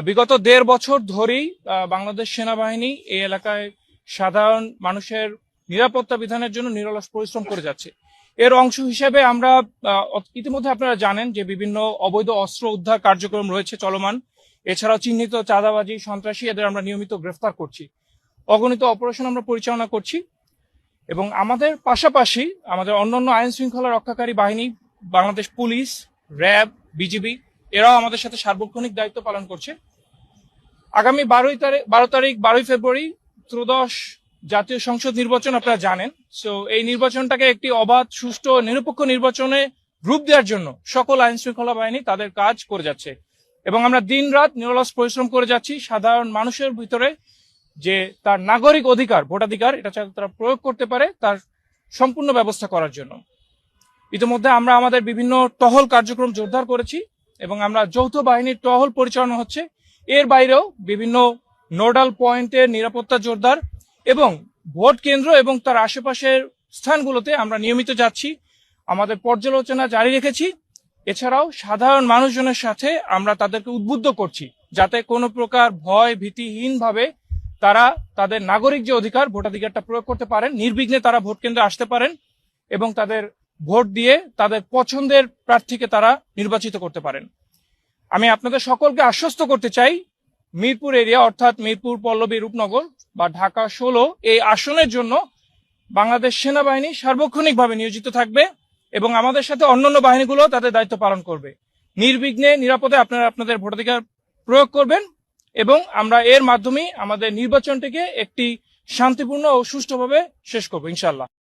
বিগত ১.৫ বছর ধরেই বাংলাদেশ সেনাবাহিনী এই এলাকায় সাধারণ মানুষের নিরাপত্তা বিধানের জন্য নিরলস পরিশ্রম করে যাচ্ছে। এর অংশ হিসেবে আমরা ইতিমধ্যে আপনারা জানেন যে বিভিন্ন অবৈধ অস্ত্র উদ্ধার কার্যক্রম রয়েছে চলমান। এছাড়াও চিহ্নিত চাঁদাবাজি, সন্ত্রাসী এদের আমরা নিয়মিত গ্রেফতার করছি। অগণিত অপারেশন আমরা পরিচালনা করছি এবং আমাদের পাশাপাশি আমাদের অন্যান্য আইন শৃঙ্খলা রক্ষাকারী বাহিনী, বাংলাদেশ পুলিশ, র্যাব, বিজিবি এরাও আমাদের সাথে সার্বক্ষণিক দায়িত্ব পালন করছে। আগামী 12 ফেব্রুয়ারি ত্রয়োদশ জাতীয় সংসদ নির্বাচন আপনারা জানেন। সো এই নির্বাচনটাকে একটি অবাধ, সুষ্ঠু, নিরপেক্ষ নির্বাচনে রূপ দেওয়ার জন্য সকল আইন শৃঙ্খলা বাহিনী তাদের কাজ করে যাচ্ছে এবং আমরা দিন রাত নিরলস পরিশ্রম করে যাচ্ছি সাধারণ মানুষের ভিতরে যে তার নাগরিক অধিকার, ভোটাধিকার, এটা যাতে তারা প্রয়োগ করতে পারে তার সম্পূর্ণ ব্যবস্থা করার জন্য। ইতিমধ্যে আমরা আমাদের বিভিন্ন টহল কার্যক্রম জোরদার করেছি এবং আমরা যৌথ বাহিনীর টহল পরিচালনা হচ্ছে। এর বাইরেও বিভিন্ন নোডাল পয়েন্টের নিরাপত্তা জোরদার এবং ভোট কেন্দ্র এবং তার আশেপাশের স্থানগুলোতে আমরা নিয়মিত যাচ্ছি, আমাদের পর্যালোচনা জারি রেখেছি। এছাড়াও সাধারণ মানুষজনের সাথে আমরা তাদেরকে উদ্বুদ্ধ করছি যাতে কোনো প্রকার ভয় ভীতিহীনভাবে তারা তাদের নাগরিক যে অধিকার, ভোটাধিকারটা প্রয়োগ করতে পারেন, নির্বিঘ্নে তারা ভোট কেন্দ্রে আসতে পারেন এবং তাদের ভোট দিয়ে তাদের পছন্দের প্রার্থীকে তারা নির্বাচিত করতে পারেন। আমি আপনাদের সকলকে আশ্বস্ত করতে চাই, মিরপুর এরিয়া অর্থাৎ মিরপুর, পল্লবী, রূপনগর বা ঢাকা 16 এই আসনের জন্য বাংলাদেশ সেনাবাহিনী সার্বক্ষণিকভাবে নিয়োজিত থাকবে এবং আমাদের সাথে অন্যান্য বাহিনীগুলো তাদের দায়িত্ব পালন করবে। নির্বিঘ্নে নিরাপদে আপনারা আপনাদের ভোটাধিকার প্রয়োগ করবেন এবং আমরা এর মাধ্যমে আমাদের নির্বাচনটিকে একটি শান্তিপূর্ণ ও সুষ্ঠুভাবে শেষ করবো ইনশাআল্লাহ।